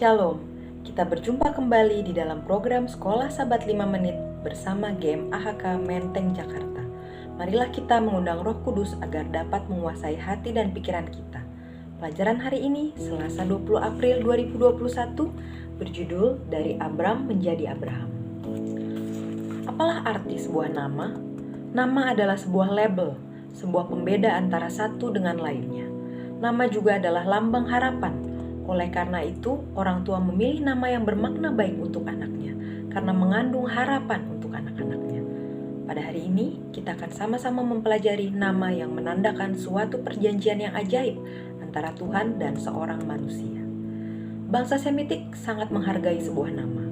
Shalom, kita berjumpa kembali di dalam program Sekolah Sabat 5 Menit bersama GEM AHK Menteng Jakarta. Marilah kita mengundang Roh Kudus agar dapat menguasai hati dan pikiran kita. Pelajaran hari ini, Selasa 20 April 2021, berjudul Dari Abram Menjadi Abraham. Apalah arti sebuah nama? Nama adalah sebuah label, sebuah pembeda antara satu dengan lainnya. Nama juga adalah lambang harapan. Oleh karena itu, orang tua memilih nama yang bermakna baik untuk anaknya, karena mengandung harapan untuk anak-anaknya. Pada hari ini, kita akan sama-sama mempelajari nama yang menandakan suatu perjanjian yang ajaib antara Tuhan dan seorang manusia. Bangsa Semitik sangat menghargai sebuah nama.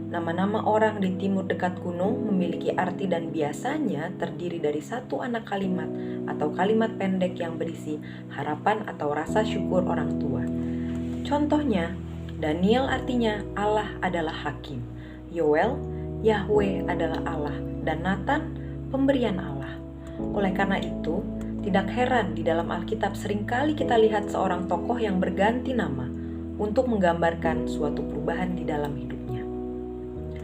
Nama-nama orang di timur dekat gunung memiliki arti dan biasanya terdiri dari satu anak kalimat atau kalimat pendek yang berisi harapan atau rasa syukur orang tua. Contohnya, Daniel artinya Allah adalah hakim, Yoel, Yahweh adalah Allah, dan Nathan, pemberian Allah. Oleh karena itu, tidak heran di dalam Alkitab seringkali kita lihat seorang tokoh yang berganti nama untuk menggambarkan suatu perubahan di dalam hidupnya.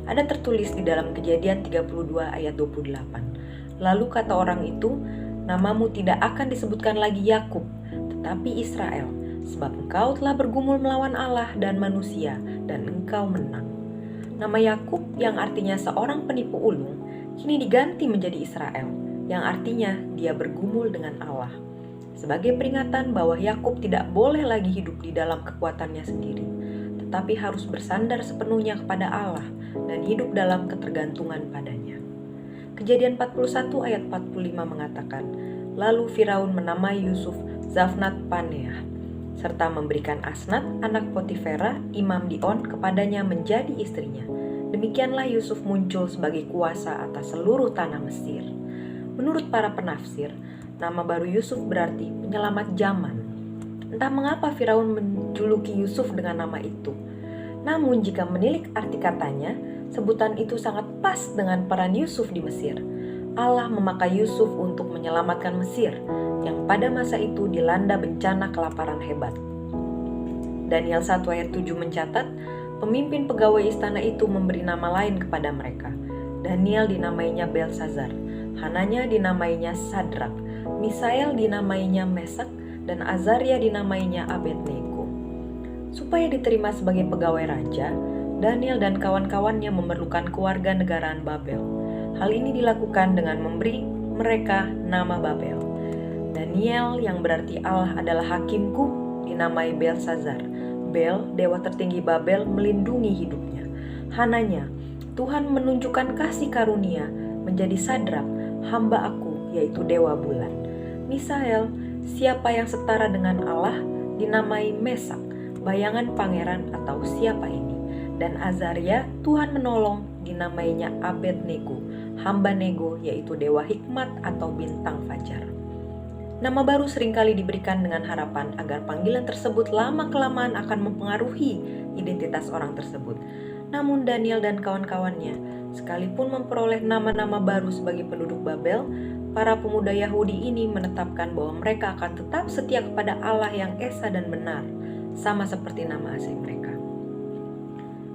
Ada tertulis di dalam Kejadian 32 ayat 28. Lalu kata orang itu, namamu tidak akan disebutkan lagi Yakub, tetapi Israel. Sebab engkau telah bergumul melawan Allah dan manusia, dan engkau menang. Nama Yakub yang artinya seorang penipu ulung, kini diganti menjadi Israel, yang artinya dia bergumul dengan Allah. Sebagai peringatan bahwa Yakub tidak boleh lagi hidup di dalam kekuatannya sendiri, tetapi harus bersandar sepenuhnya kepada Allah dan hidup dalam ketergantungan padanya. Kejadian 41 ayat 45 mengatakan, lalu Firaun menamai Yusuf Zafnat Paneah, serta memberikan Asnat, anak Potifera, imam di On, kepadanya menjadi istrinya. Demikianlah Yusuf muncul sebagai kuasa atas seluruh tanah Mesir. Menurut para penafsir, nama baru Yusuf berarti penyelamat zaman. Entah mengapa Firaun menjuluki Yusuf dengan nama itu. Namun jika menilik arti katanya, sebutan itu sangat pas dengan peran Yusuf di Mesir. Allah memakai Yusuf untuk menyelamatkan Mesir, yang pada masa itu dilanda bencana kelaparan hebat. Daniel 1 ayat 7 mencatat, pemimpin pegawai istana itu memberi nama lain kepada mereka. Daniel dinamainya Belsazar, Hananya dinamainya Sadrak, Misael dinamainya Mesak, dan Azaria dinamainya Abednego. Supaya diterima sebagai pegawai raja, Daniel dan kawan-kawannya memerlukan kewarganegaraan Babel. Hal ini dilakukan dengan memberi mereka nama Babel. Daniel yang berarti Allah adalah hakimku dinamai Belsazar. Bel, dewa tertinggi Babel, melindungi hidupnya. Hananya, Tuhan menunjukkan kasih karunia menjadi Sadrak, hamba aku, yaitu dewa bulan. Misael, siapa yang setara dengan Allah, dinamai Mesak, bayangan pangeran atau siapa ini. Dan Azaria, Tuhan menolong, dinamainya Abednego, hamba Nego, yaitu dewa hikmat atau bintang fajar. Nama baru seringkali diberikan dengan harapan agar panggilan tersebut lama-kelamaan akan mempengaruhi identitas orang tersebut. Namun Daniel dan kawan-kawannya, sekalipun memperoleh nama-nama baru sebagai penduduk Babel, para pemuda Yahudi ini menetapkan bahwa mereka akan tetap setia kepada Allah yang esa dan benar, sama seperti nama asli mereka.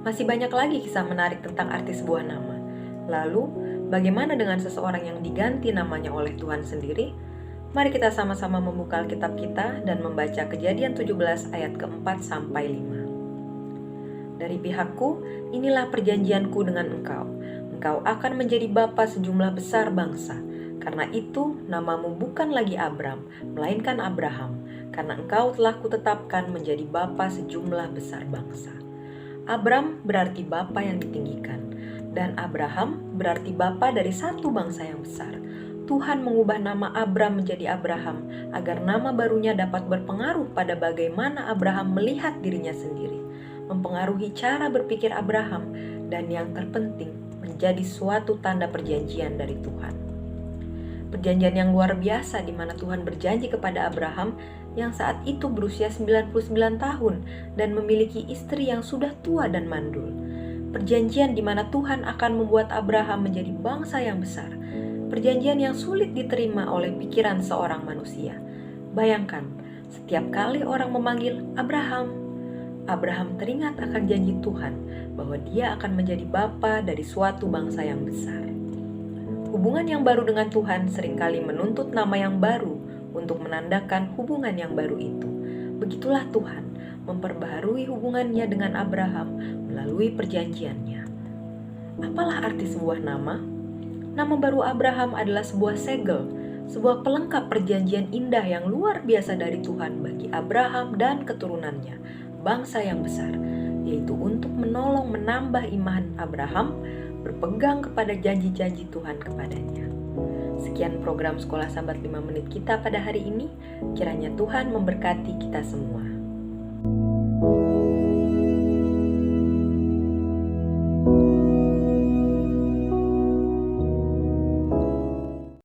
Masih banyak lagi kisah menarik tentang arti sebuah nama. Lalu, bagaimana dengan seseorang yang diganti namanya oleh Tuhan sendiri? Mari kita sama-sama membuka Alkitab kita dan membaca Kejadian 17 ayat ke-4 sampai 5. Dari pihakku, inilah perjanjianku dengan engkau. Engkau akan menjadi bapa sejumlah besar bangsa. Karena itu, namamu bukan lagi Abram, melainkan Abraham, karena engkau telah kutetapkan menjadi bapa sejumlah besar bangsa. Abram berarti bapa yang ditinggikan, dan Abraham berarti bapa dari satu bangsa yang besar. Tuhan mengubah nama Abram menjadi Abraham agar nama barunya dapat berpengaruh pada bagaimana Abraham melihat dirinya sendiri, mempengaruhi cara berpikir Abraham, dan yang terpenting menjadi suatu tanda perjanjian dari Tuhan. Perjanjian yang luar biasa di mana Tuhan berjanji kepada Abraham yang saat itu berusia 99 tahun dan memiliki istri yang sudah tua dan mandul. Perjanjian di mana Tuhan akan membuat Abraham menjadi bangsa yang besar. Perjanjian yang sulit diterima oleh pikiran seorang manusia. Bayangkan, setiap kali orang memanggil Abraham, Abraham teringat akan janji Tuhan bahwa dia akan menjadi bapa dari suatu bangsa yang besar. Hubungan yang baru dengan Tuhan seringkali menuntut nama yang baru untuk menandakan hubungan yang baru itu. Begitulah Tuhan memperbaharui hubungannya dengan Abraham melalui perjanjiannya. Apalah arti sebuah nama? Nama baru Abraham adalah sebuah segel, sebuah pelengkap perjanjian indah yang luar biasa dari Tuhan bagi Abraham dan keturunannya, bangsa yang besar, yaitu untuk menolong menambah iman Abraham berpegang kepada janji-janji Tuhan kepadanya. Sekian program Sekolah Sabat 5 Menit kita pada hari ini. Kiranya Tuhan memberkati kita semua.